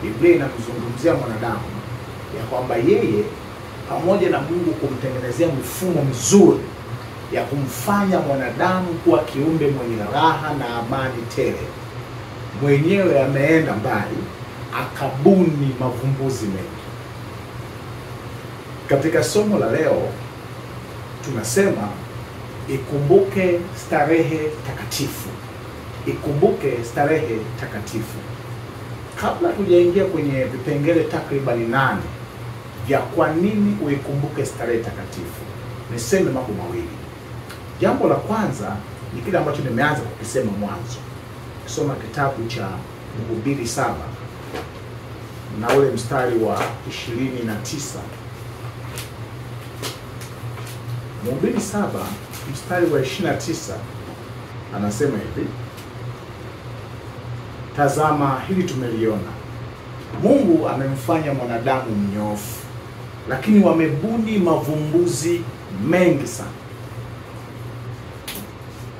Biblia inamzungumzia mwanadamu ya kwamba yeye pamoja na Mungu kumtengenezea mfumo mzuri ya kumfanya mwanadamu kuwa kiumbe mwenye raha na amani tele, mwenyewe ameenda mbali akabuni mavumbuzi mengi. Katika somo la leo tunasema ikumbuke starehe takatifu. Ikumbuke starehe takatifu. Kabla tujaingia kwenye vipengele takribani 8 vya kwa nini uikumbuke starehe takatifu, niseme mambo mawili. Jambo la kwanza ni kile ambacho nimeanza kukisema mwanzo. Kusoma kitabu cha Mhubiri 7 na ule mstari wa 29. Mhubiri 7 mstari wa 29 anasema hivi: tazama, hili tumeliona, Mungu amemfanya mwanadamu mnyofu, lakini wamebuni mavumbuzi mengi sana.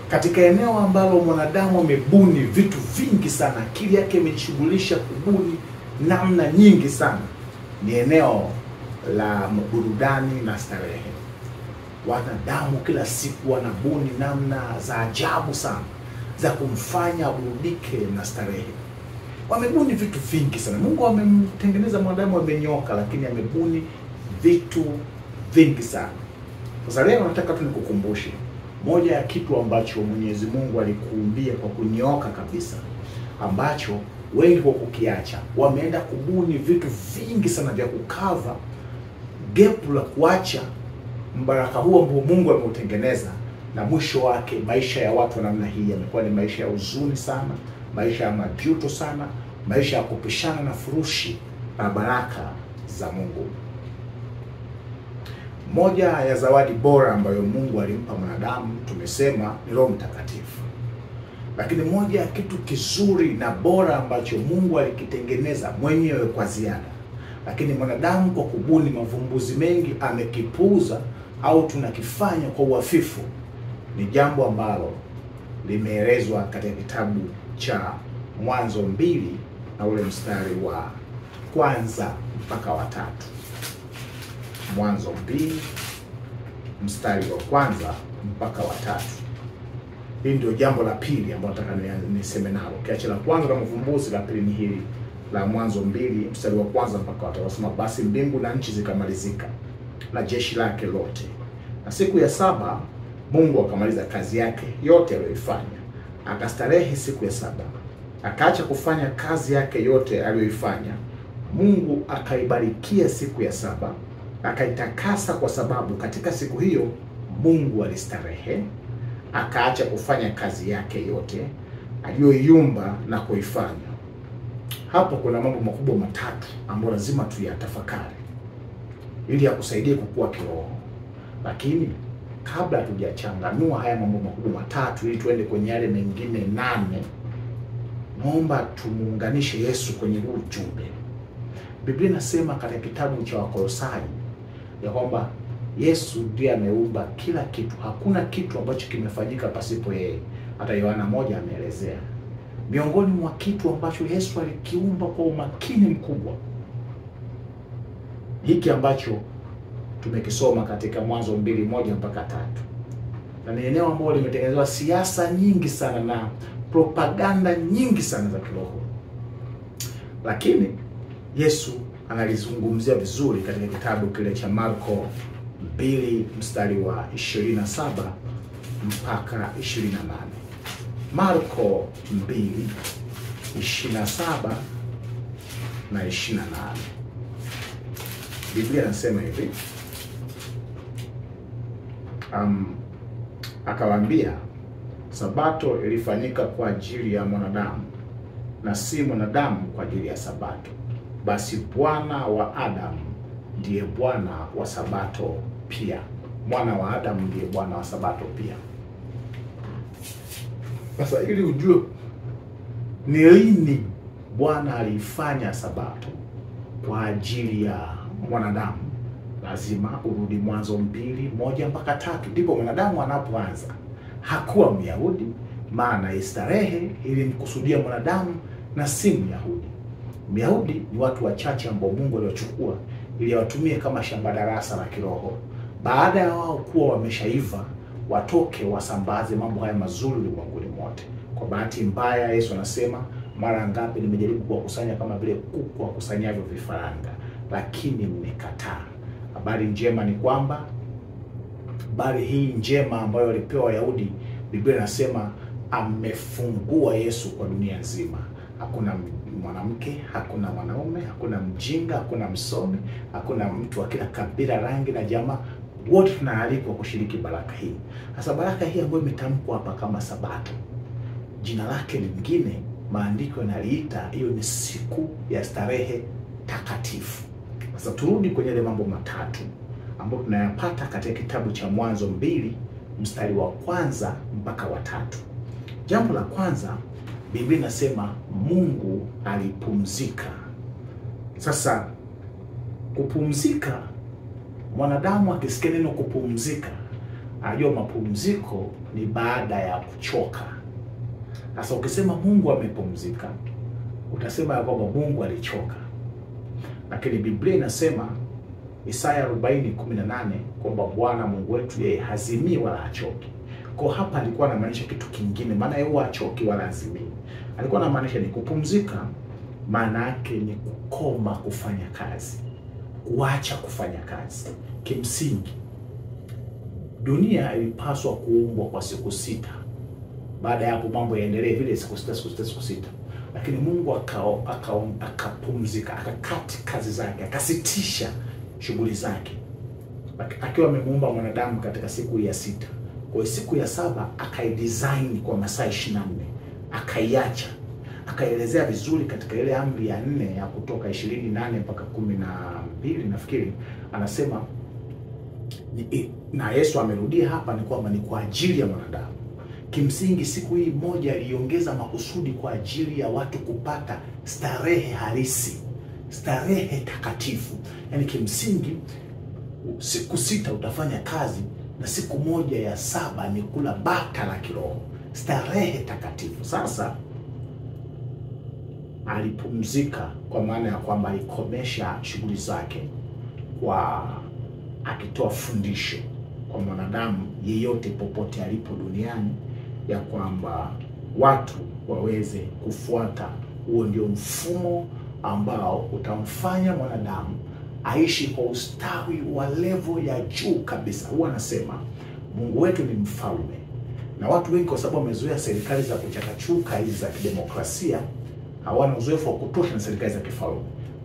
Katika eneo ambalo mwanadamu amebuni vitu vingi sana, akili yake imejishughulisha kubuni namna nyingi sana, ni eneo la burudani na starehe. Wanadamu kila siku wanabuni namna za ajabu sana za kumfanya aburudike na starehe. Wamebuni vitu vingi sana. Mungu amemtengeneza mwanadamu amenyoka, lakini amebuni vitu vingi sana. Sasa leo nataka tu nikukumbushe moja ya kitu ambacho Mwenyezi Mungu alikuumbia kwa kunyoka kabisa, ambacho wengi kwa kukiacha wameenda kubuni vitu vingi sana vya kukava gap la kuacha mbaraka huo ambao Mungu ameutengeneza, na mwisho wake maisha ya watu wa namna hii yamekuwa ni maisha ya huzuni sana, maisha ya majuto sana, maisha ya kupishana na furushi na baraka za Mungu. Moja ya zawadi bora ambayo Mungu alimpa mwanadamu tumesema ni Roho Mtakatifu. Lakini moja ya kitu kizuri na bora ambacho Mungu alikitengeneza mwenyewe kwa ziada, lakini mwanadamu kwa kubuni mavumbuzi mengi amekipuuza au tunakifanya kwa uhafifu, ni jambo ambalo limeelezwa katika kitabu cha Mwanzo 2 na ule mstari wa 1 mpaka wa 3. Mwanzo 2 mstari wa 1 mpaka wa 3. Hili ndio jambo la pili ambalo nataka niseme nalo. Kiacha la kwanza la mavumbuzi, la pili ni hili la Mwanzo 2 mstari wa 1 mpaka wa 3. Wasema, basi mbingu na nchi zikamalizika na jeshi lake lote, na siku ya 7 Mungu akamaliza kazi yake yote aliyoifanya. Akastarehe siku ya 7, akaacha kufanya kazi yake yote aliyoifanya. Mungu akaibarikia siku ya 7, akaitakasa, kwa sababu katika siku hiyo Mungu alistarehe, akaacha kufanya kazi yake yote aliyoiumba na kuifanya. Hapo kuna mambo makubwa matatu ambayo lazima tuyatafakari ili yakusaidie kukua kiroho. Lakini kabla tujachanganua haya mambo makubwa matatu ili tuende kwenye yale mengine 8, naomba tumuunganishe Yesu kwenye huu ujumbe. Biblia inasema katika kitabu cha Wakolosai ya kwamba Yesu ndiye ameumba kila kitu. Hakuna kitu ambacho kimefanyika pasipo yeye. Hata Yohana 1 ameelezea. Miongoni mwa kitu ambacho Yesu alikiumba kwa umakini mkubwa, hiki ambacho tumekisoma katika Mwanzo 2:1 mpaka 3. Na ni eneo ambalo limetengenezwa siasa nyingi sana na propaganda nyingi sana za kiroho. Lakini Yesu analizungumzia vizuri katika kitabu kile cha Marko 2 mstari wa 27 mpaka 28. Marko 2:27 na 28. Biblia inasema hivi: akawaambia, Sabato ilifanyika kwa ajili ya mwanadamu na si mwanadamu kwa ajili ya Sabato. Basi Bwana wa Adamu ndiye Bwana wa Sabato pia. Mwana wa Adamu ndiye Bwana wa Sabato pia. Sasa ili ujue ni lini Bwana alifanya Sabato kwa ajili ya mwanadamu, lazima urudi Mwanzo 2:1 mpaka 3. Ndipo mwanadamu anapoanza. Hakuwa Myahudi, maana istarehe ilimkusudia mwanadamu na si Myahudi. Myahudi ni watu wachache ambao Mungu aliwachukua ili awatumie kama shamba darasa la kiroho. Baada ya wao kuwa wameshaiva, watoke wasambaze mambo haya mazuri ulimwenguni mote. Kwa bahati mbaya, Yesu anasema, mara ngapi nimejaribu kuwakusanya kama vile kuku wakusanyavyo vifaranga, lakini mmekataa. Habari njema ni kwamba habari hii njema ambayo walipewa Wayahudi, Biblia inasema amefungua Yesu kwa dunia nzima. Hakuna mwanamke, hakuna mwanaume, hakuna mjinga, hakuna msomi, hakuna mtu wa kila kabila, rangi na jamaa, wote tunaalikwa kushiriki baraka hii. Sasa baraka hii ambayo imetamkwa hapa kama Sabato, jina lake lingine maandiko yanaliita hiyo ni siku ya starehe takatifu. Sasa turudi kwenye ile mambo matatu ambayo tunayapata katika kitabu cha Mwanzo 2 mstari wa 1 mpaka wa 3. Jambo la kwanza, Biblia inasema Mungu alipumzika. Sasa kupumzika, mwanadamu akisikia neno kupumzika, ajua mapumziko ni baada ya kuchoka. Sasa ukisema Mungu amepumzika, utasema ya kwamba Mungu alichoka. Lakini Biblia inasema Isaya 40:18 kwamba Bwana Mungu wetu yeye hazimii wala hachoki. Kwa hapa alikuwa anamaanisha kitu kingine, maana yeye hachoki wala hazimii. Alikuwa anamaanisha ni kupumzika, maana yake ni kukoma kufanya kazi, kuacha kufanya kazi. Kimsingi dunia ilipaswa kuumbwa kwa siku 6. Baada ya hapo mambo yaendelee vile siku sita. Lakini Mungu akapumzika, akakati kazi zake, akasitisha shughuli zake, akiwa amemuumba mwanadamu katika siku ya 6. Kwa siku ya 7 akaidesign kwa masaa 24, akaiacha, akaelezea vizuri katika ile amri ya 4 ya Kutoka 28 mpaka 12 nafikiri, anasema na Yesu amerudia hapa, ni kwamba ni kwa ajili ya mwanadamu. Kimsingi siku hii moja iliongeza makusudi kwa ajili ya watu kupata starehe halisi, starehe takatifu. Yaani kimsingi siku 6 utafanya kazi na siku moja ya 7 ni kula bata la kiroho, starehe takatifu. Sasa alipumzika kwa maana ya kwamba alikomesha shughuli zake, kwa akitoa fundisho kwa mwanadamu yeyote popote alipo duniani ya kwamba watu waweze kufuata. Huo ndio mfumo ambao utamfanya mwanadamu aishi kwa ustawi wa level ya juu kabisa. Huwa anasema Mungu wetu ni mfalme, na watu wengi kwa sababu wamezoea serikali za kuchakachuka hizi za kidemokrasia, hawana uzoefu wa kutosha na serikali za kifalme.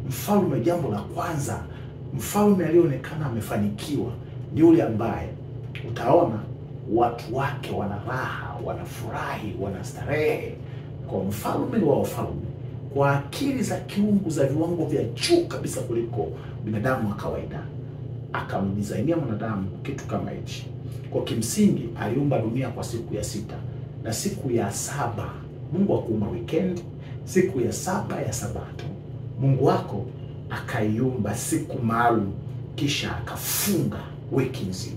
Mfalme, jambo la kwanza, mfalme aliyeonekana amefanikiwa ni yule ambaye utaona watu wake wana raha, wanafurahi, wanastarehe. Kwa mfalme wa wafalme, kwa akili za kiungu za viwango vya juu kabisa kuliko binadamu wa kawaida, akamdizainia mwanadamu kitu kama hichi. Kwa kimsingi aliumba dunia kwa siku ya 6, na siku ya 7 Mungu hakuumba weekend. Siku ya 7 ya Sabato Mungu wako akaiumba siku maalum, kisha akafunga wiki nzima.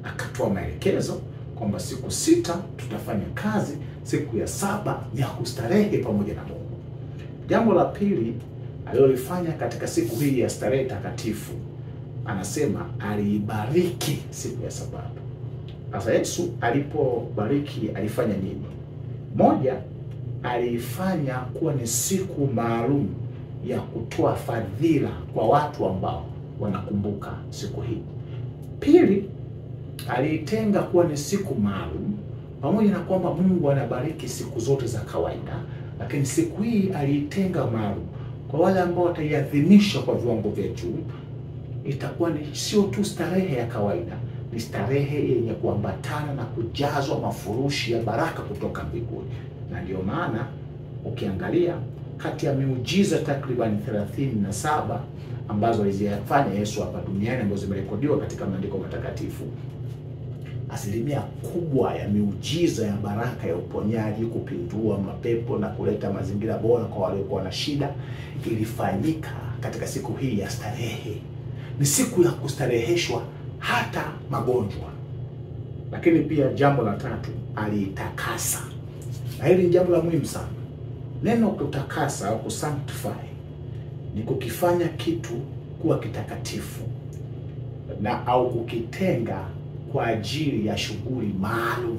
Akatoa maelekezo kwamba siku 6 tutafanya kazi, siku ya 7 ni ya kustarehe pamoja na Mungu. Jambo la pili alilofanya katika siku hii ya starehe takatifu, anasema aliibariki siku ya Sabato. Sasa Yesu alipobariki alifanya nini? Moja, alifanya kuwa ni siku maalum ya kutoa fadhila kwa watu ambao wanakumbuka siku hii. Pili, aliitenga kuwa ni siku maalum, pamoja na kwamba Mungu anabariki siku zote za kawaida, lakini siku hii aliitenga maalum kwa wale ambao wataiadhimisha kwa viwango vya juu. Itakuwa ni sio tu starehe ya kawaida, ni starehe yenye kuambatana na kujazwa mafurushi ya baraka kutoka mbinguni. Na ndio maana ukiangalia kati ya miujiza takriban 37 ambazo alizifanya Yesu hapa duniani, ambazo zimerekodiwa katika maandiko matakatifu, asilimia kubwa ya miujiza ya baraka ya uponyaji, kupindua mapepo na kuleta mazingira bora kwa waliokuwa na shida, ilifanyika katika siku hii ya starehe. Ni siku ya kustareheshwa hata magonjwa. Lakini pia jambo la tatu, aliitakasa. Na hili ni jambo la muhimu sana. Neno kutakasa au kusanctify ni kukifanya kitu kuwa kitakatifu na au kukitenga kwa ajili ya shughuli maalum.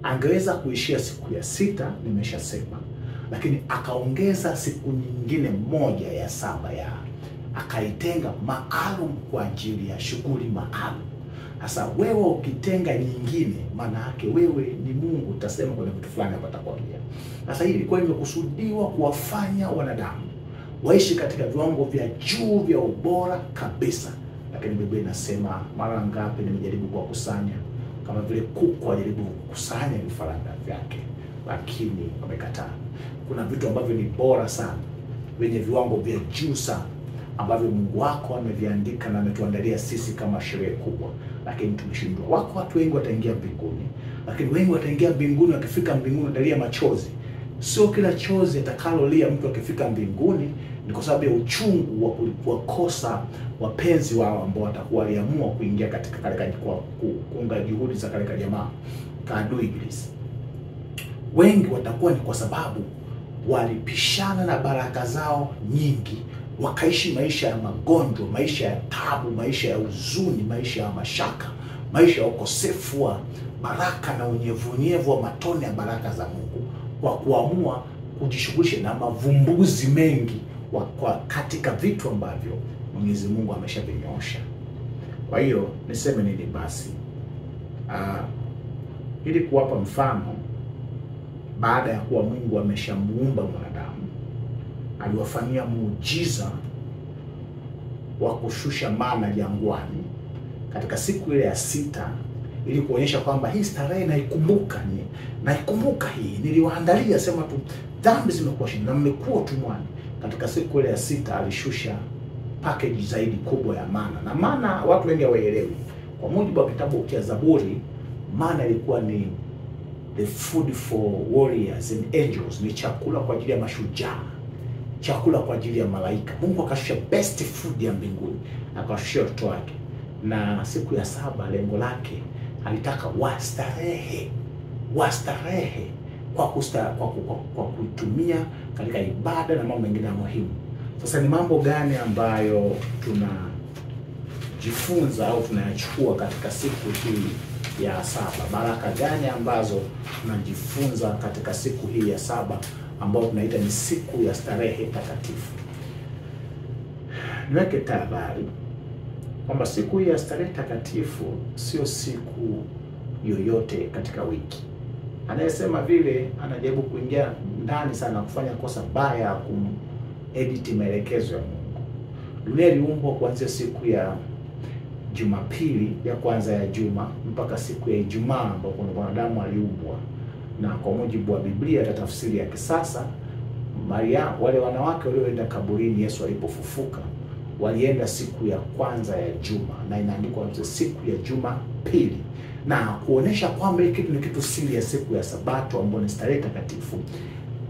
Angeweza kuishia siku ya 6, nimeshasema, lakini akaongeza siku nyingine moja ya 7 ya akaitenga maalum kwa ajili ya shughuli maalum. Sasa wewe ukitenga nyingine, maana yake wewe ni Mungu. Utasema kuna vitu fulani hapa takwambia. Sasa hii ilikuwa imekusudiwa kuwafanya wanadamu waishi katika viwango vya juu vya ubora kabisa. Lakini Biblia inasema mara ngapi nimejaribu kuwakusanya, kama vile kuku ajaribu kukusanya vifaranga vyake, lakini wamekataa. Kuna vitu ambavyo ni bora sana, wenye viwango vya juu sana, ambavyo Mungu wako ameviandika na ametuandalia sisi kama sherehe kubwa, lakini tumeshindwa. Wako watu wengi wataingia mbinguni, lakini wengi wataingia mbinguni, wakifika mbinguni watalia machozi. Sio kila chozi atakalolia mtu akifika mbinguni ni kwa sababu ya uchungu wa kukosa wapenzi wao ambao watakuwa waliamua kuingia katika kuunga juhudi za katika jamaa kaadui Ibilisi. Wengi watakuwa ni kwa sababu walipishana na baraka zao nyingi, wakaishi maisha ya magonjwa, maisha ya tabu, maisha ya huzuni, maisha ya mashaka, maisha ya ukosefu wa baraka na unyevunyevu wa matone ya baraka za Mungu, kwa kuamua kujishughulisha na mavumbuzi mengi kwa katika vitu ambavyo Mwenyezi Mungu ameshavinyoosha. Kwa hiyo niseme nini basi? Ili kuwapa mfano, baada ya kuwa Mungu ameshamuumba mwanadamu, aliwafanyia muujiza wa kushusha mana jangwani katika siku ile ya 6, ili kuonyesha kwamba hii starehe naikumbuka hii niliwaandalia, sema tu dhambi zimekuwa shida na mmekuwa tumwani. Katika siku ile ya 6 alishusha package zaidi kubwa ya mana. Na mana watu wengi hawaelewi. Kwa mujibu wa kitabu cha Zaburi, mana ilikuwa ni the food for warriors and angels, ni chakula kwa ajili ya mashujaa, chakula kwa ajili ya malaika. Mungu akashusha best food ya mbinguni, akawashushia watoto wake. Na siku ya 7 lengo lake alitaka wastarehe kwa kuitumia katika ibada na mambo mengine muhimu. Sasa ni mambo gani ambayo tunajifunza au tunayachukua katika siku hii ya 7? Baraka gani ambazo tunajifunza katika siku hii ya 7 ambayo tunaita ni siku ya starehe takatifu? Niweke tahadhari kwamba siku hii ya starehe takatifu sio siku yoyote katika wiki. Anayesema vile anajaribu kuingia ndani sana, kufanya kosa baya, kumedit maelekezo ya Mungu. Dunia iliumbwa kuanzia siku ya Jumapili ya kwanza ya juma mpaka siku ya Ijumaa ambapo mwanadamu aliumbwa. Na kwa mujibu wa Biblia ya tafsiri ya kisasa, wale wanawake walioenda kaburini Yesu alipofufuka walienda siku ya kwanza ya juma, na inaandikwa siku ya Jumapili, na kuonesha kwamba hiki kitu ni kitu siri ya siku ya Sabato ambayo ni starehe takatifu.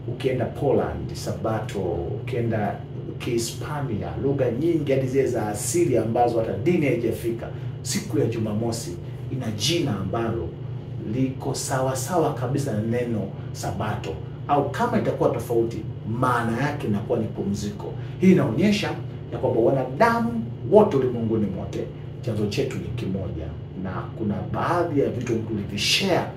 Ukienda Poland, Sabato, ukienda Kihispania, lugha nyingi hadi zile za asili ambazo hata dini haijafika, siku ya Jumamosi ina jina ambalo liko sawa kabisa na neno Sabato, au kama itakuwa tofauti, maana yake inakuwa ni pumziko. Hii inaonyesha ya kwamba wanadamu wote ulimwenguni mote chanzo chetu ni kimoja, na kuna baadhi ya vitu tulivishare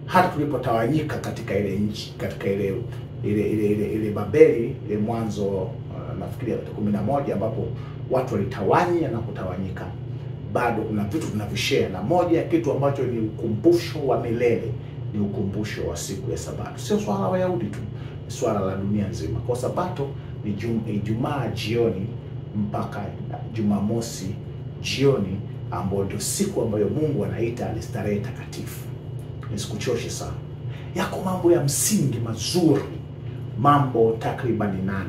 hata tulipotawanyika katika ile nchi, katika ile Babeli, ile Mwanzo nafikiri 11 ambapo watu walitawanya na kutawanyika. Bado kuna vitu tunavishare, na moja ya kitu ambacho ni ukumbusho wa milele ni ukumbusho wa siku ya Sabato. Sio swala la Wayahudi tu, ni swala la dunia nzima. Kwa Sabato ni Ijumaa jioni mpaka Jumamosi jioni, ambayo ndio siku ambayo Mungu anaita ni starehe takatifu. Nisikuchoshe sana. Yako mambo ya msingi mazuri, mambo takriban 8.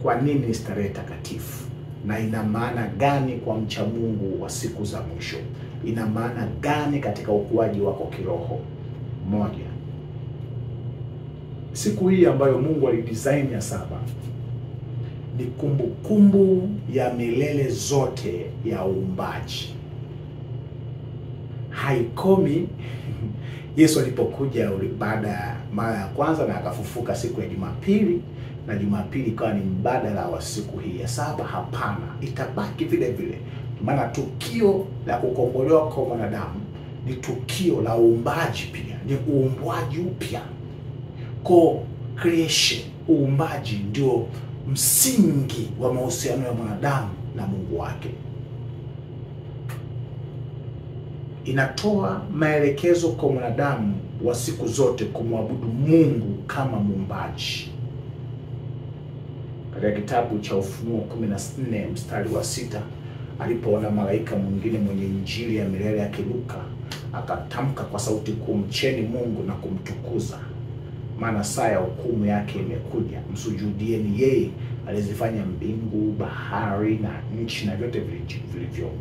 Kwa nini starehe takatifu? Na ina maana gani kwa mcha Mungu wa siku za mwisho? Ina maana gani katika ukuaji wako kiroho? Moja, siku hii ambayo Mungu alidesign ya 7 ni kumbukumbu ya milele zote ya uumbaji. Haikomi Yesu alipokuja baada ya mara ya kwanza na akafufuka siku ya Jumapili, na Jumapili ikawa ni mbadala wa siku hii ya saba. Hapana, itabaki vile vile, maana tukio la kukombolewa kwa mwanadamu ni tukio la uumbaji, pia ni uumbwaji upya. Co-creation, uumbaji ndio msingi wa mahusiano ya mwanadamu na Mungu wake. Inatoa maelekezo kwa mwanadamu wa siku zote kumwabudu Mungu kama muumbaji. Katika kitabu cha Ufunuo 14 mstari wa 6, alipoona malaika mwingine mwenye injili ya milele akiruka, akatamka kwa sauti kuu, mcheni Mungu na kumtukuza, maana saa ya hukumu yake imekuja. Msujudieni yeye alizifanya mbingu, bahari na nchi na vyote vilivyomo.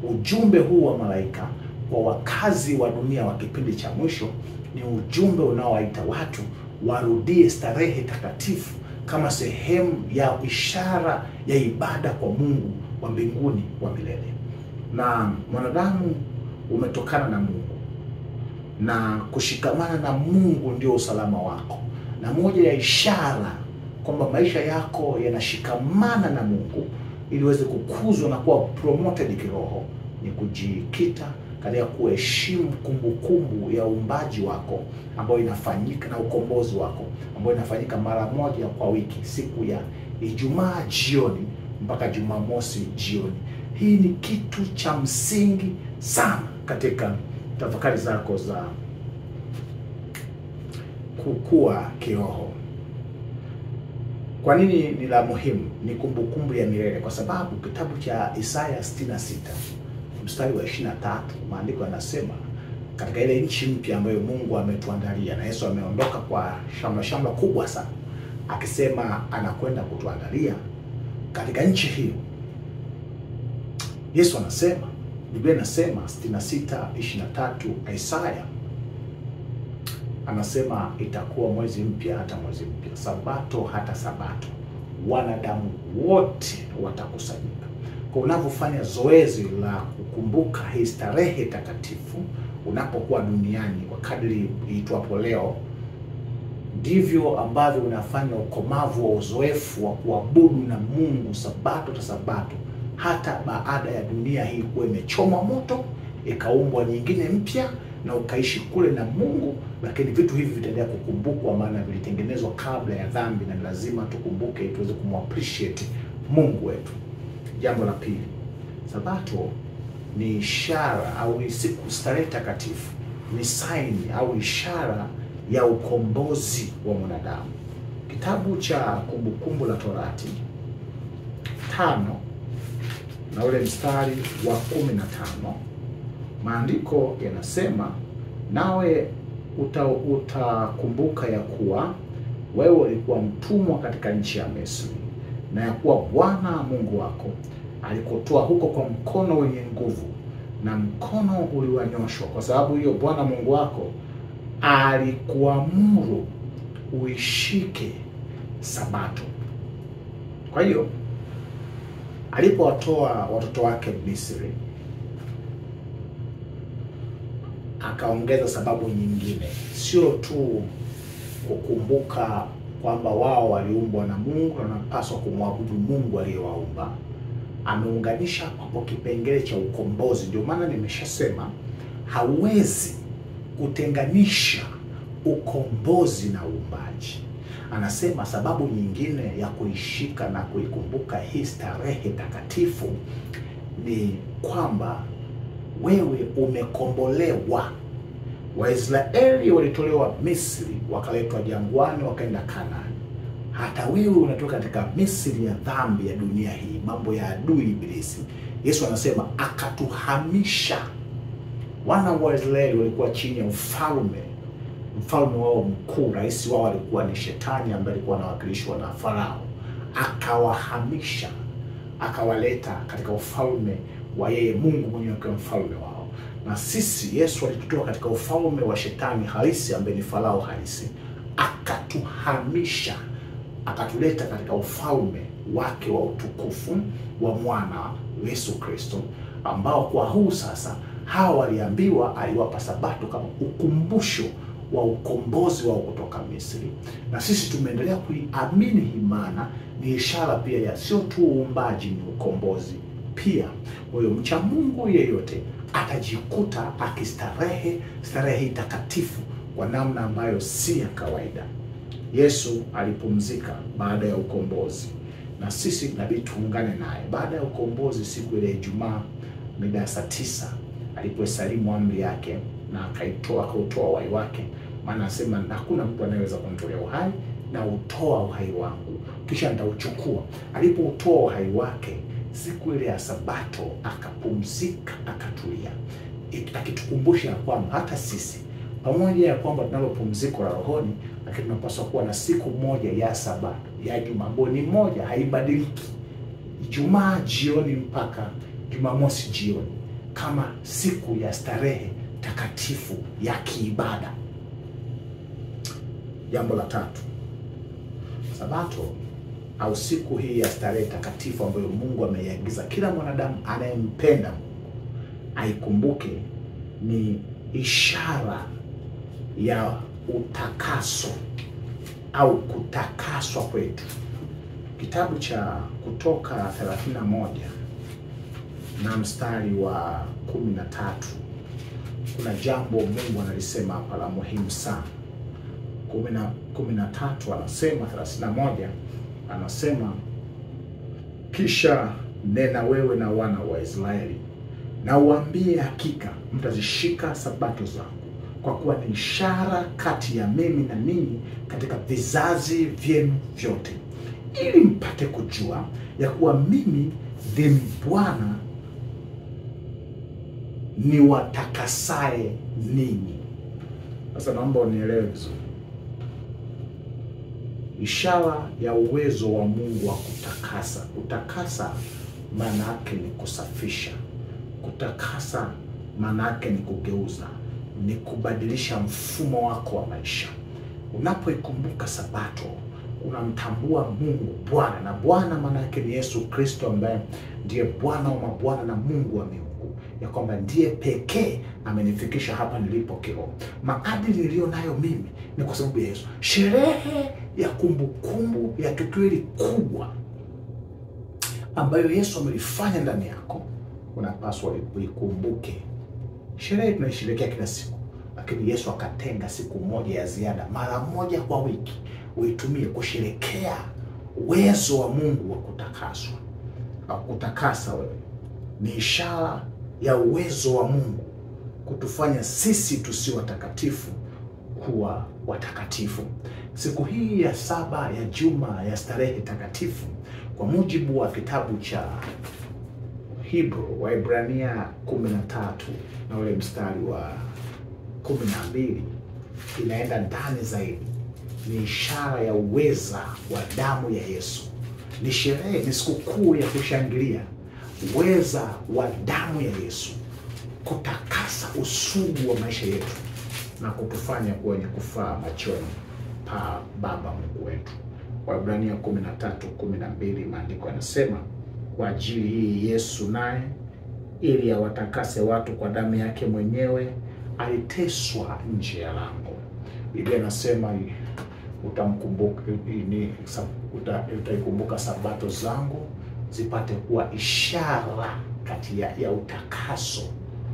Ujumbe huu wa malaika kwa wakazi wa dunia wa kipindi cha mwisho ni ujumbe unaowaita watu warudie starehe takatifu kama sehemu ya ishara ya ibada kwa Mungu wa mbinguni wa milele. Na mwanadamu umetokana na Mungu, na kushikamana na Mungu ndio usalama wako. Na moja ya ishara kwamba maisha yako yanashikamana na Mungu ili uweze kukuzwa na kuwa promoted kiroho ni kujikita katika kuheshimu kumbukumbu ya uumbaji wako ambayo inafanyika, na ukombozi wako ambayo inafanyika mara moja kwa wiki, siku ya Ijumaa jioni mpaka Jumamosi jioni. Hii ni kitu cha msingi sana katika tafakari zako za kukua kiroho. Kwa nini ni la muhimu? Ni kumbukumbu ya milele, kwa sababu kitabu cha Isaya 66 mstari wa 23, maandiko yanasema katika ile nchi mpya ambayo Mungu ametuandalia, na Yesu ameondoka kwa shamla kubwa sana, akisema anakwenda kutuandalia katika nchi hiyo. Yesu anasema, Biblia inasema 66:23 Isaya anasema itakuwa mwezi mpya hata mwezi mpya, sabato hata sabato, wanadamu wote watakusanyika. Kwa unavyofanya zoezi la kukumbuka hii starehe takatifu unapokuwa duniani kwa kadri iitwapo leo, ndivyo ambavyo unafanya ukomavu wa uzoefu wa kuabudu na Mungu sabato ta sabato, hata baada ya dunia hii kuwa imechomwa moto ikaumbwa nyingine mpya na ukaishi kule na Mungu. Lakini vitu hivi vitaendelea kukumbukwa, maana vilitengenezwa kabla ya dhambi, na lazima tukumbuke tuweze kumappreciate Mungu wetu. Jambo la pili, sabato ni ishara au ni siku starehe takatifu, ni sign au ishara ya ukombozi wa mwanadamu. Kitabu cha Kumbukumbu la Torati 5 na ule mstari wa 15, maandiko yanasema, nawe utakumbuka ya kuwa wewe ulikuwa mtumwa katika nchi ya Misri, na ya kuwa Bwana Mungu wako alikutoa huko kwa mkono wenye nguvu, na mkono uliwanyoshwa. Kwa sababu hiyo Bwana Mungu wako alikuamuru uishike sabato. Kwa hiyo alipowatoa watoto wake Misri, akaongeza sababu nyingine, sio tu kukumbuka kwamba wao waliumbwa na Mungu na wanapaswa kumwabudu Mungu aliyewaumba. Ameunganisha kwa kipengele cha ukombozi. Ndio maana nimeshasema hawezi kutenganisha ukombozi na uumbaji. Anasema sababu nyingine ya kuishika na kuikumbuka hii starehe takatifu ni kwamba wewe umekombolewa. Waisraeli walitolewa Misri, wakaletwa jangwani, wakaenda Kanaani. Hata wewe unatoka katika Misri ya dhambi ya dunia hii, mambo ya adui Ibilisi. Yesu anasema akatuhamisha. Wana wa Israeli walikuwa chini ya mfalme wao mkuu, rais wao alikuwa ni Shetani ambaye alikuwa anawakilishwa na Farao. Akawahamisha, akawaleta katika ufalme wa yeye Mungu mwenyewe kwa mfalme wao. Na sisi Yesu alitutoa katika ufalme wa Shetani halisi ambaye ni Farao halisi, akatuhamisha, akatuleta katika ufalme wake wa utukufu wa mwana Yesu Kristo, ambao kwa huu sasa hawa waliambiwa aliwapa sabato kama ukumbusho wa ukombozi wao kutoka Misri, na sisi tumeendelea kuiamini hii maana. Ni ishara pia ya sio tu uumbaji, ni ukombozi pia. Kwa hiyo mcha Mungu yeyote atajikuta akistarehe starehe takatifu kwa namna ambayo si ya kawaida. Yesu alipumzika baada ya ukombozi, na sisi inabidi tuungane naye baada ya ukombozi. Siku ile Ijumaa mida ya saa 9 aliposalimu amri yake na akautoa uhai wake, maana anasema hakuna mtu anayeweza kunitolea uhai, na utoa uhai wangu kisha nitauchukua. Alipoutoa uhai wake siku ile ya Sabato akapumzika, akatulia, akitukumbusha kwamba hata sisi pamoja ya kwamba tunalo pumziko la rohoni, lakini tunapaswa kuwa na siku moja ya Sabato ya Ijumaa ambayo ni moja, haibadiliki, Ijumaa jioni mpaka Jumamosi jioni, kama siku ya starehe takatifu ya kiibada. Jambo la tatu, Sabato au siku hii ya starehe takatifu ambayo Mungu ameiagiza kila mwanadamu anayempenda Mungu aikumbuke, ni ishara ya utakaso au kutakaswa kwetu. Kitabu cha Kutoka 31 na mstari wa 13, kuna jambo Mungu analisema hapa la muhimu sana. 13 anasema, 31 anasema, kisha nena wewe na wana wa Israeli na uambie, hakika mtazishika Sabato zangu, kwa kuwa ni ishara kati ya mimi na ninyi katika vizazi vyenu vyote, ili mpate kujua ya kuwa mimi ndimi Bwana ni watakasaye ninyi. Sasa naomba unielewe vizuri. Ishara ya uwezo wa Mungu wa kutakasa. Kutakasa maana yake ni kusafisha. Kutakasa maana yake ni kugeuza, ni kubadilisha mfumo wako wa maisha. Unapoikumbuka Sabato, unamtambua Mungu Bwana, na Bwana maana yake ni Yesu Kristo, ambaye ndiye Bwana wa mabwana na Mungu wa miungu, ya kwamba ndiye pekee amenifikisha hapa nilipo kiroho. Maadili niliyo nayo mimi ni kwa sababu ya Yesu. Sherehe ya kumbukumbu ya tukio hili kubwa ambayo Yesu amelifanya ndani yako, unapaswa uikumbuke. Sherehe tunaisherehekea kila siku, lakini Yesu akatenga siku moja ya ziada, mara moja kwa wiki, uitumie kusherehekea uwezo wa Mungu wa kutakaswa. Kutakasa wewe ni ishara ya uwezo wa Mungu kutufanya sisi tusiwe watakatifu kuwa watakatifu. Siku hii ya 7 ya juma ya starehe takatifu, kwa mujibu wa kitabu cha Hebrew, Waebrania 13 na ule mstari wa 12, inaenda ndani zaidi. Ni ishara ya uweza wa damu ya Yesu. Ni sherehe, ni sikukuu ya kushangilia uweza wa damu ya Yesu kutakasa usugu wa maisha yetu na kutufanya kuwa wenye kufaa machoni pa Baba Mungu wetu. Waebrania 13:12, maandiko yanasema, kwa ajili hii Yesu naye, ili awatakase watu kwa damu yake mwenyewe, aliteswa nje ya lango. Biblia inasema utaikumbuka Sabato zangu zipate kuwa ishara kati ya utakaso,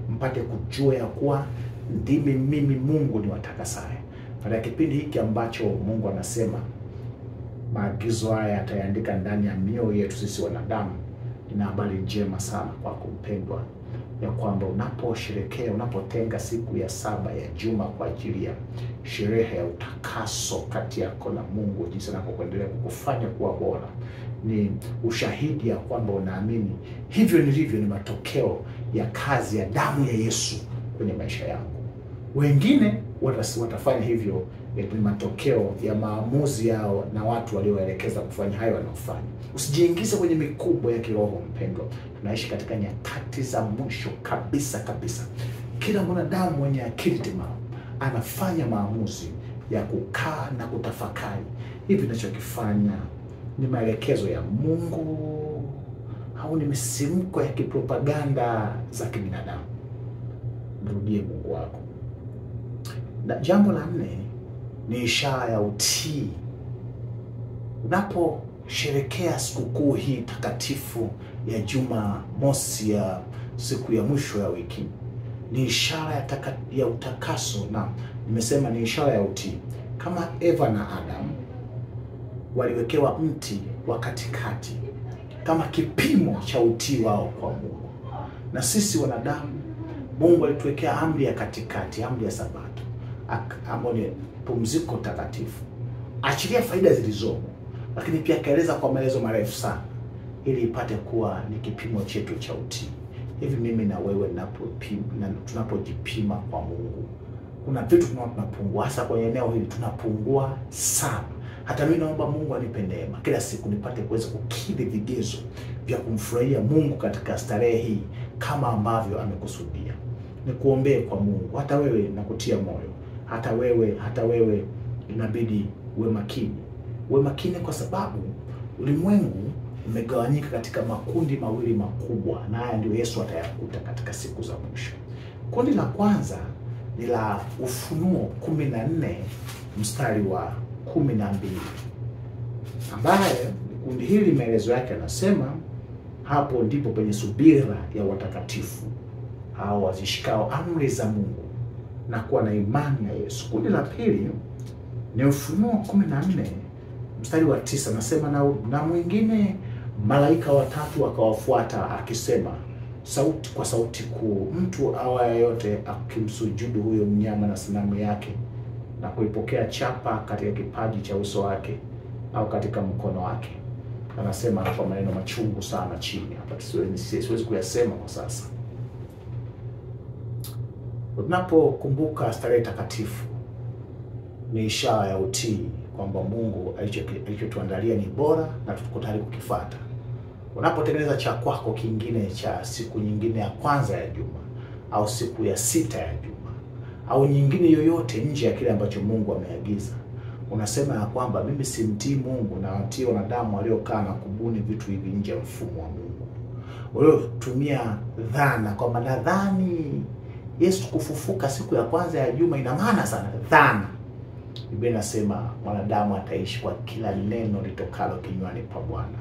mpate kujua ya kuwa ndimi mimi Mungu ni watakasaye. Baada ya kipindi hiki ambacho Mungu anasema maagizo haya atayaandika ndani ya mioyo yetu sisi wanadamu, ina habari njema sana kwa kumpendwa, ya kwamba unaposherehekea, unapotenga siku ya 7 ya juma kwa ajili ya sherehe ya utakaso kati yako na Mungu, jinsi anapokuendelea kukufanya kuwa bora, ni ushahidi ya kwamba unaamini hivyo nilivyo ni matokeo ya kazi ya damu ya Yesu kwenye maisha yangu. Wengine watafanya hivyo ni matokeo ya maamuzi yao na watu walioelekeza kufanya hayo wanaofanya. Usijiingize kwenye mikubwa ya kiroho mpendwa. Tunaishi katika nyakati za mwisho kabisa kabisa. Kila mwanadamu mwenye akili timamu anafanya maamuzi ya kukaa na kutafakari, hivi ninachokifanya ni maelekezo ya Mungu au ni misimko ya kipropaganda za kibinadamu? Mrudie Mungu wako. Na jambo la 4 ni ishara ya utii. Unaposherekea sikukuu hii takatifu ya Jumamosi, ya siku ya mwisho ya wiki, ni ishara ya utakaso, na nimesema ni ishara ya utii. Kama Eva na Adam waliwekewa mti wa katikati kama kipimo cha utii wao kwa Mungu, na sisi wanadamu Mungu alituwekea amri ya katikati, amri ya Sabato, ambayo ni pumziko takatifu. Achilia faida zilizomo, lakini pia kaeleza kwa maelezo marefu sana ili ipate kuwa ni kipimo chetu cha utii. Hivi mimi na wewe tunapojipima kwa Mungu, kuna vitu tunapungua, hasa kwenye eneo hili tunapungua sana. Hata mimi naomba Mungu anipe neema kila siku nipate kuweza kukidhi vigezo vya kumfurahia Mungu katika starehe hii kama ambavyo amekusudia. Nikuombee kwa Mungu. Hata wewe nakutia moyo. Hata wewe inabidi uwe makini. Uwe makini kwa sababu ulimwengu umegawanyika katika makundi mawili makubwa, na haya ndio Yesu atayakuta katika siku za mwisho. Kundi la kwanza ni la Ufunuo 14 mstari wa 12, ambaye kundi hili maelezo yake anasema hapo ndipo penye subira ya watakatifu hao wazishikao amri za Mungu na kuwa na imani ya Yesu. Kundi la pili ni Ufunuo 14 mstari wa 9, nasema na mwingine malaika watatu akawafuata akisema kwa sauti kuu, mtu awaye yote akimsujudu huyo mnyama na sanamu yake na kuipokea chapa katika kipaji cha uso wake au katika mkono wake. Anasema kwa maneno machungu sana chini hapa, siwezi kuyasema kwa sasa. Unapokumbuka starehe takatifu, ni ishara ya utii kwamba Mungu alichotuandalia ni bora na tuko tayari kukifuata. Unapotengeneza cha kwako kingine cha siku nyingine ya kwanza ya juma au siku ya 6 ya juma au nyingine yoyote nje ya kile ambacho Mungu ameagiza, unasema ya kwamba mimi simtii Mungu na watii wanadamu waliokaa na kubuni vitu hivi nje ya mfumo wa Mungu. Waliotumia dhana kwamba nadhani Yesu kufufuka siku ya kwanza ya juma. Ina maana sana dhana. Biblia inasema mwanadamu ataishi kwa kila neno litokalo kinywani pa Bwana.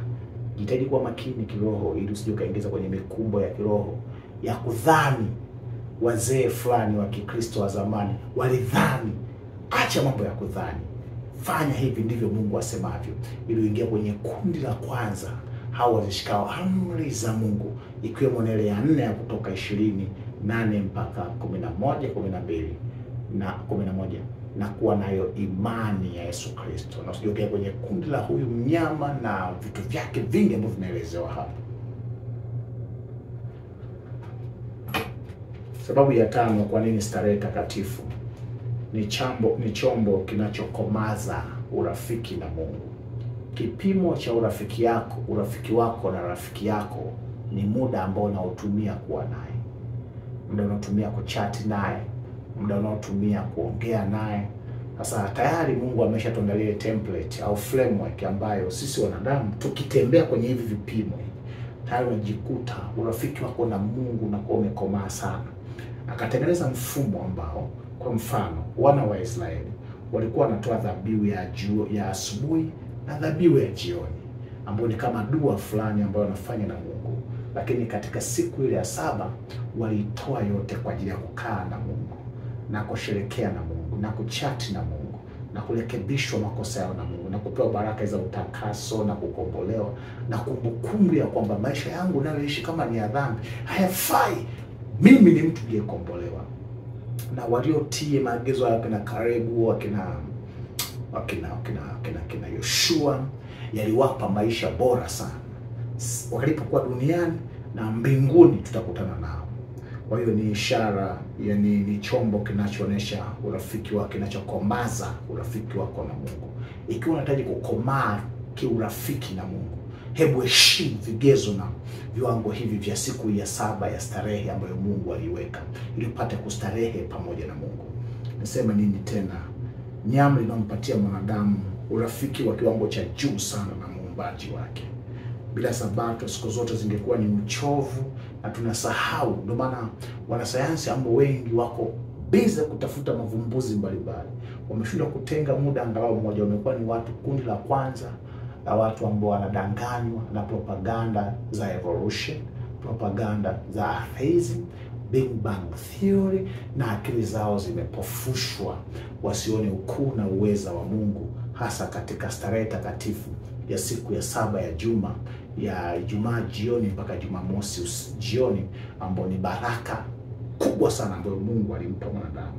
Jitahidi kuwa makini kiroho ili usije ukaingiza kwenye mikumbo ya kiroho ya kudhani. Wazee fulani wa Kikristo wa zamani walidhani. Acha mambo ya kudhani. Fanya hivi ndivyo Mungu asemavyo, ili uingie kwenye kundi la kwanza, hao wazishikao amri za Mungu, ikiwemo ile ya 4 ya Kutoka 20:8 mpaka 11:12 na 11, na kuwa nayo imani ya Yesu Kristo. Na usijokea kwenye kundi la huyu mnyama na vitu vyake vingi ambavyo vimeelezewa hapa. Sababu ya 5 kwa nini starehe takatifu ni chombo kinachokomaza urafiki na Mungu. Kipimo cha urafiki wako na rafiki yako ni muda ambao unaotumia kuwa naye, muda unaotumia kuchat naye, muda unaotumia kuongea naye. Sasa tayari Mungu ameshatuandalia template au framework ambayo sisi wanadamu tukitembea kwenye hivi vipimo tayari unajikuta urafiki wako na Mungu unakuwa umekomaa sana. Akatengeneza mfumo ambao, kwa mfano, wana wa Israeli walikuwa wanatoa dhabihu ya asubuhi na dhabihu ya jioni, ambayo ni kama dua fulani ambayo wanafanya na Mungu. Lakini katika siku ile ya 7 walitoa yote kwa ajili ya kukaa na Mungu na kusherehekea na Mungu na kuchati na Mungu na kurekebishwa makosa yao na Mungu na kupewa baraka za utakaso na kukombolewa na kumbukumbu ya kwamba maisha yangu nayoishi kama ni ya dhambi hayafai, mimi ni mtu aliyekombolewa. Na waliotii maagizo ya kina Kalebu, wakina Yoshua, yaliwapa maisha bora sana walipokuwa duniani, na mbinguni tutakutana nao. Kwa hiyo ni ishara, yani ni chombo kinachoonyesha urafiki wako, kinachokomaza urafiki wako na Mungu. Ikiwa unahitaji kukomaa kiurafiki na Mungu, hebu heshimu vigezo na viwango hivi vya siku ya 7 ya starehe ambayo Mungu aliweka ili upate kustarehe pamoja na Mungu. Nasema nini tena? Nyama inampatia mwanadamu urafiki wa kiwango cha juu sana na muumbaji wake. Bila Sabato siku zote zingekuwa ni uchovu na tunasahau. Ndio maana wanasayansi ambao wengi wako bize kutafuta mavumbuzi mbalimbali. Wameshindwa kutenga muda angalau mmoja. Wamekuwa ni watu, kundi la kwanza la watu ambao wanadanganywa na propaganda za evolution, propaganda za atheism, Big Bang Theory, na akili zao zimepofushwa wasione ukuu na uweza wa Mungu, hasa katika starehe takatifu ya siku ya 7 ya juma, ya Ijumaa jioni mpaka Jumamosi jioni, ambao ni baraka kubwa sana ambayo Mungu alimpa mwanadamu.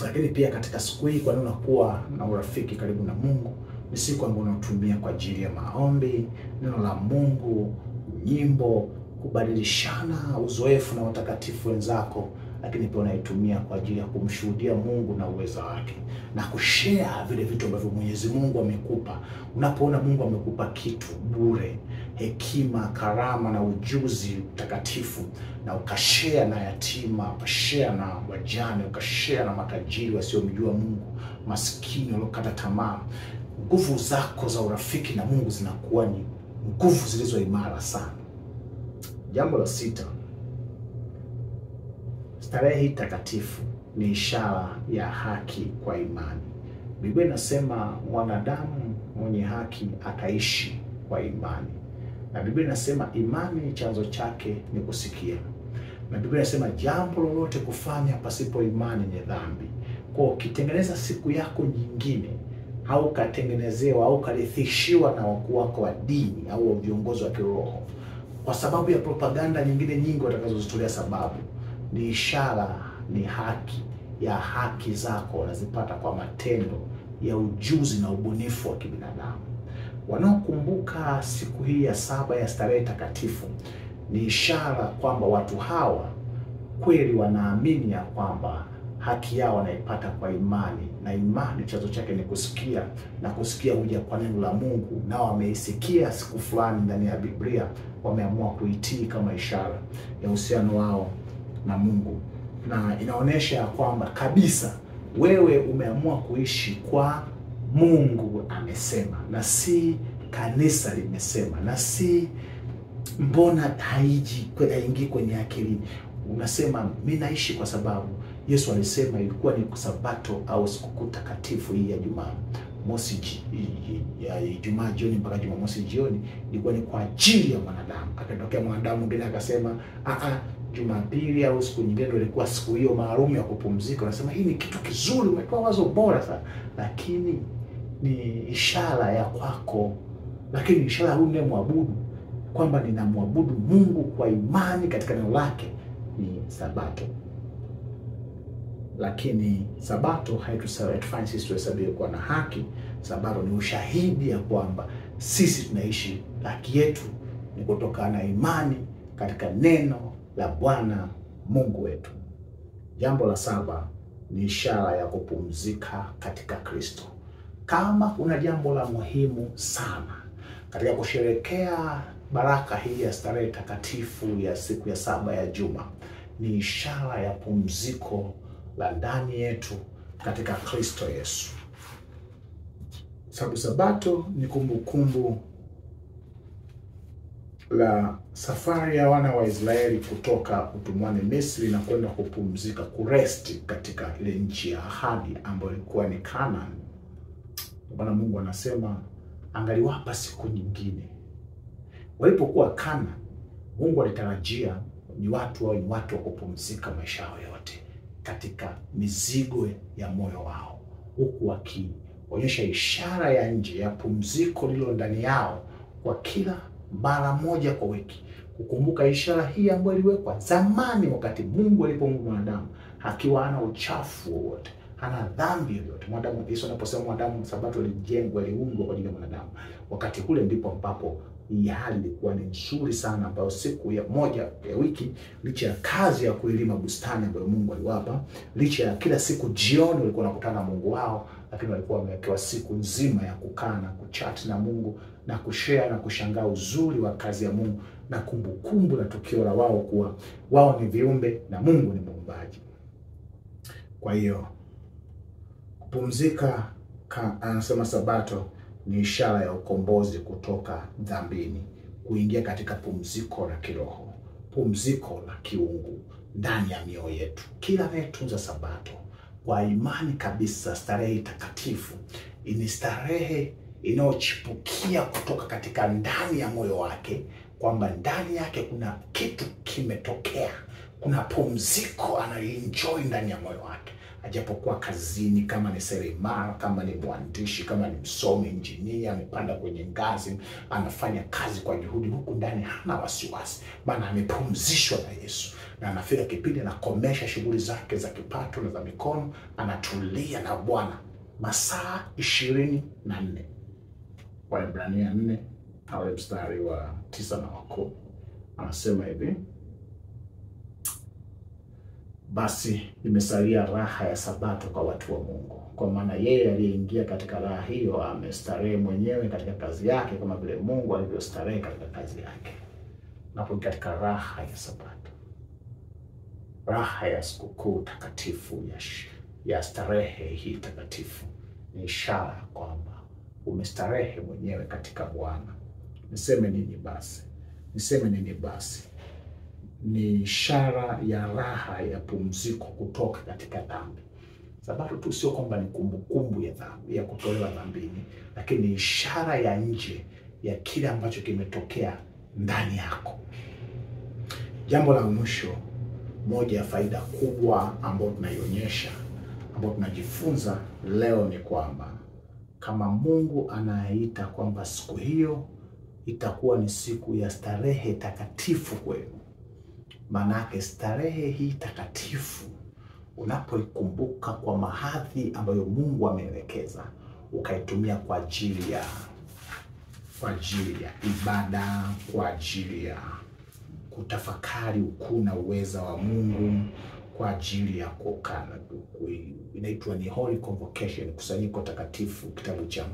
Lakini pia katika siku hii, kwa nini unakuwa na urafiki karibu na Mungu? Ni siku ambayo unatumia kwa ajili ya maombi, neno la Mungu, nyimbo, kubadilishana uzoefu na watakatifu wenzako, lakini pia unaitumia kwa ajili ya kumshuhudia Mungu na uweza wake na kushare vile vitu ambavyo Mwenyezi Mungu amekupa. Unapoona Mungu amekupa kitu bure, hekima, karama na ujuzi mtakatifu, na ukashare na yatima, ukashare na wajane, ukashare na matajiri wasiomjua Mungu, maskini waliokata tamaa, nguvu zako za urafiki na Mungu zinakuwa ni nguvu zilizo imara sana. Jambo la 6, starehe hii takatifu ni ishara ya haki kwa imani. Biblia inasema mwanadamu mwenye haki ataishi kwa imani. Na Biblia inasema imani chanzo chake ni kusikia. Na Biblia inasema jambo lolote kufanya pasipo imani ni dhambi. Kwa ukitengeneza siku yako nyingine, au katengenezewa au karithishiwa na wakuu wako wa dini au viongozi wa kiroho, kwa sababu ya propaganda nyingine nyingi watakazozitolea sababu, ni ishara, ni haki zako wanazipata kwa matendo ya ujuzi na ubunifu wa kibinadamu. Wanaokumbuka siku hii ya 7 ya starehe takatifu, ni ishara kwamba watu hawa kweli wanaamini ya kwamba haki yao wanaipata kwa imani, na imani chanzo chake ni kusikia, na kusikia huja kwa neno la Mungu. Nao wameisikia siku fulani ndani ya Biblia, wameamua kuitii kama ishara ya uhusiano wao na Mungu, na inaonyesha kwamba kabisa wewe umeamua kuishi kwa Mungu amesema, na si kanisa limesema, na si mbona haingii kwenye akili. Unasema mimi naishi kwa sababu Yesu alisema ilikuwa ni Sabato au siku takatifu hii ya Ijumaa jioni mpaka Jumamosi jioni ilikuwa ni kwa ajili ya mwanadamu. Akatokea mwanadamu mwingine akasema Jumapili au siku nyingine ndio ilikuwa siku hiyo maalum ya kupumzika. Unasema hii ni kitu kizuri, umetoa wazo bora sana, lakini ni ishara ya kwako, lakini ishara huyu mwabudu kwamba ninamwabudu Mungu kwa imani katika neno lake ni Sabato. Lakini Sabato haitufanyi sisi tuhesabiwe kuwa na haki. Sabato ni ushahidi ya kwamba sisi tunaishi, haki yetu ni kutokana na imani katika neno la Bwana Mungu wetu. Jambo la 7 ni ishara ya kupumzika katika Kristo. Kama kuna jambo la muhimu sana katika kusherehekea baraka hii ya starehe takatifu ya siku ya 7 ya juma, ni ishara ya pumziko la ndani yetu katika Kristo Yesu. Sababu Sabato ni kumbukumbu la safari ya wana wa Israeli kutoka utumwani Misri na kwenda kupumzika, kuresti katika ile nchi ya ahadi ambayo ilikuwa ni Canaan. Bwana Mungu anasema angaliwapa siku nyingine. Walipokuwa Canaan, Mungu alitarajia ni watu wa kupumzika maisha yao yote katika mizigo ya moyo wao, huku wakionyesha ishara ya nje ya pumziko lilo ndani yao kwa kila mara moja kwa wiki, kukumbuka ishara hii ambayo iliwekwa zamani wakati Mungu alipomuumba mwanadamu akiwa hana uchafu wowote, hana dhambi yoyote. Mwanadamu, Yesu anaposema mwanadamu Sabato ilijengwa, iliundwa kwa ajili ya mwanadamu, wakati kule ndipo ambapo hii hali ilikuwa ni nzuri sana, ambayo siku ya moja ya wiki, licha ya kazi ya kuilima bustani ambayo Mungu aliwapa, licha ya kila siku jioni walikuwa wanakutana na Mungu wao, lakini walikuwa wamewekewa siku nzima ya kukaa na kuchat na Mungu na kushare na kushangaa uzuri wa kazi ya Mungu na kumbukumbu na tukio la wao kuwa wao ni viumbe na Mungu ni muumbaji. Kwa hiyo kupumzika, anasema Sabato ni ishara ya ukombozi kutoka dhambini, kuingia katika pumziko la kiroho, pumziko la kiungu, ndani ya mioyo yetu. Kila anayetunza Sabato kwa imani kabisa, starehe takatifu ni starehe inayochipukia kutoka katika ndani ya moyo wake, kwamba ndani yake kuna kitu kimetokea, kuna pumziko anayoenjoy ndani ya moyo wake. Ajapokuwa kazini, kama ni seremala, kama ni mwandishi, kama ni msomi, injinia, amepanda kwenye ngazi, anafanya kazi kwa juhudi, huku ndani hana wasiwasi, maana amepumzishwa na Yesu. Na anafika kipindi anakomesha shughuli zake za kipato na za mikono, anatulia na Bwana masaa 24. Waebrania 4 au mstari wa 9 na 10 anasema hivi: basi imesalia raha ya Sabato kwa watu wa Mungu, kwa maana yeye aliyeingia katika raha hiyo amestarehe mwenyewe katika kazi yake, kama vile Mungu alivyostarehe katika kazi yake. Napo katika raha ya Sabato, raha ya sikukuu takatifu ya starehe hii takatifu, ni ishara kwamba umestarehe mwenyewe katika Bwana. Niseme nini basi? Niseme nini basi? Ni ishara ya raha ya pumziko kutoka katika dhambi. Sabato tu sio kwamba ni kumbukumbu ya dhambi, ya kutolewa dhambini, lakini ni ishara ya nje ya kile ambacho kimetokea ndani yako. Jambo la mwisho, moja ya faida kubwa ambayo tunaionyesha, ambayo tunajifunza leo, ni kwamba kama Mungu anaita kwamba siku hiyo itakuwa ni siku ya starehe takatifu kwenu, manake starehe hii takatifu unapoikumbuka kwa mahadhi ambayo Mungu ameelekeza, ukaitumia kwa ajili ya ibada, kwa ajili ya kutafakari ukuu na uweza wa Mungu, kwa ajili ya kukana, inaitwa ni Holy Convocation, kusanyiko takatifu, kitabu cha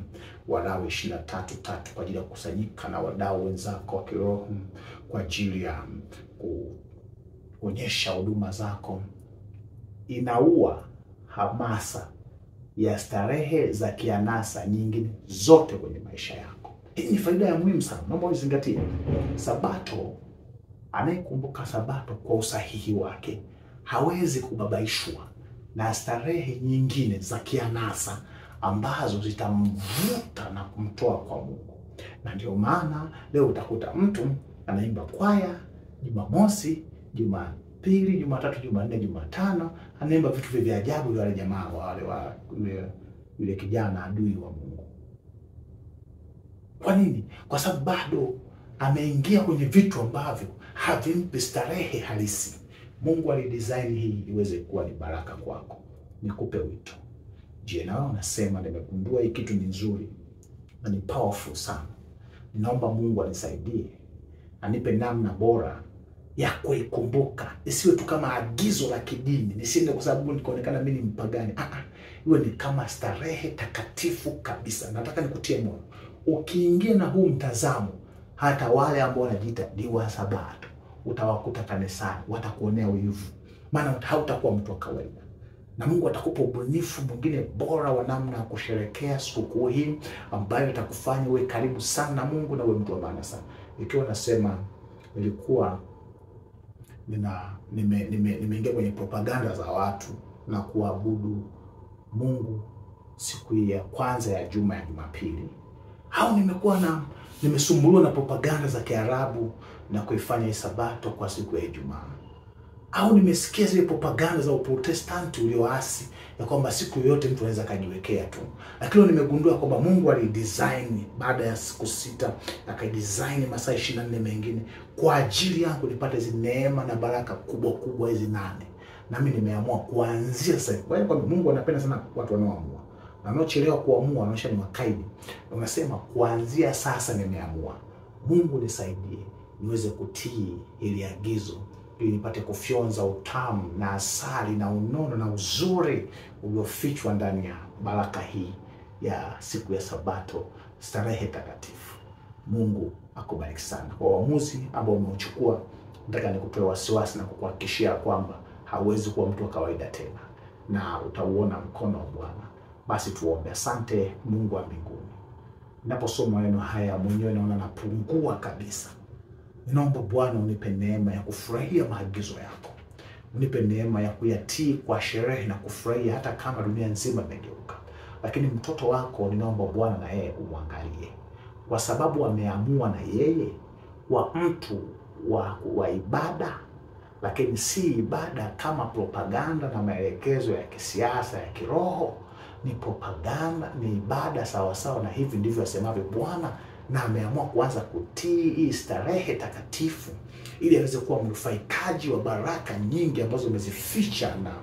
Walawi 23:3, kwa ajili ya kukusanyika na wadau wenzako wa kiroho, kwa ajili ya kuonyesha huduma zako. Inaua hamasa ya starehe za kianasa nyingine zote kwenye maisha yako. Hii ni faida ya muhimu sana, naomba uzingatie. Sabato, anayekumbuka Sabato kwa usahihi wake hawezi kubabaishwa na starehe nyingine za kianasa ambazo zitamvuta na kumtoa kwa Mungu. Na ndio maana leo utakuta mtu anaimba kwaya Jumamosi, Jumapili, Jumatatu, Jumanne, Jumatano, anaimba vitu vya ajabu vya wale jamaa wale wa yule kijana adui wa Mungu. Kwa nini? Kwa sababu bado ameingia kwenye vitu ambavyo havimpi starehe halisi. Mungu alidesign hii iweze kuwa ni baraka kwako. Nikupe wito. Je, na wewe unasema nimegundua hii kitu ni nzuri na ni powerful sana, ninaomba Mungu anisaidie, anipe namna bora ya kuikumbuka, isiwe tu kama agizo la kidini, nisiende kwa sababu nikaonekana mimi ni mpagani. Iwe ni kama starehe takatifu kabisa. Nataka nikutie moyo, ukiingia na huu mtazamo, hata wale ambao wanajiita ni wa Sabato utawakuta kanisani, watakuonea wivu, maana hautakuwa mtu wa kawaida. Na Mungu atakupa ubunifu mwingine bora wa namna ya kusherehekea sikukuu hii, ambayo itakufanya uwe karibu sana na Mungu na uwe mtu wa maana sana. Ikiwa nasema nilikuwa nimeingia kwenye propaganda za watu na kuabudu Mungu siku ya kwanza ya juma ya Jumapili, au nimesumbuliwa na propaganda za Kiarabu na kuifanya Sabato kwa siku ya Ijumaa, au nimesikia zile propaganda za Uprotestanti ulioasi ya kwamba siku yote mtu anaweza kajiwekea tu. Lakini nimegundua kwamba Mungu alidesign baada ya siku 6, akadesign masaa 24 mengine kwa ajili yangu nipate hizo neema na baraka kubwa kubwa hizi 8. Na mimi nimeamua kuanzia sasa. Kwa hiyo Mungu anapenda sana watu wanaoamua. Na wanaochelewa kuamua wanaosha ni wakaidi. Unasema kuanzia sasa nimeamua. Mungu nisaidie niweze kutii ili agizo, ili nipate kufyonza utamu na asali na unono na uzuri uliofichwa ndani ya baraka hii ya siku ya Sabato, starehe takatifu. Mungu akubariki sana. Kwa uamuzi ambao umeuchukua, nataka nikutoe wasiwasi na kukuhakikishia kwamba hauwezi kuwa mtu wa kawaida tena, na utauona mkono wa Bwana. Basi tuombe. Asante Mungu wa mbinguni, ninaposoma maneno haya mwenyewe naona napungua kabisa. Ninaomba Bwana unipe neema ya kufurahia maagizo yako. Unipe neema ya kuyatii kwa sherehe na kufurahia hata kama dunia nzima imegeuka. Lakini mtoto wako ninaomba Bwana na yeye umwangalie, kwa sababu ameamua na yeye wa mtu wa ibada, lakini si ibada kama propaganda na maelekezo ya kisiasa ya kiroho. Ni propaganda, ni ibada sawa sawa na hivi ndivyo asemavyo Bwana, na ameamua kuanza kutii hii starehe takatifu ili aweze kuwa mnufaikaji wa baraka nyingi ambazo umezificha, na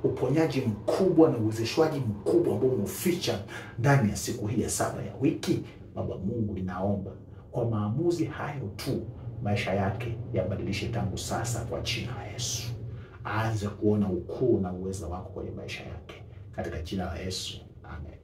uponyaji mkubwa na uwezeshwaji mkubwa ambao umeficha ndani ya siku hii ya 7 ya wiki. Baba Mungu, ninaomba kwa maamuzi hayo tu maisha yake yabadilishe tangu sasa kwa jina la Yesu. Aanze kuona ukuu na uwezo wako kwenye maisha yake katika jina la Yesu. Amen.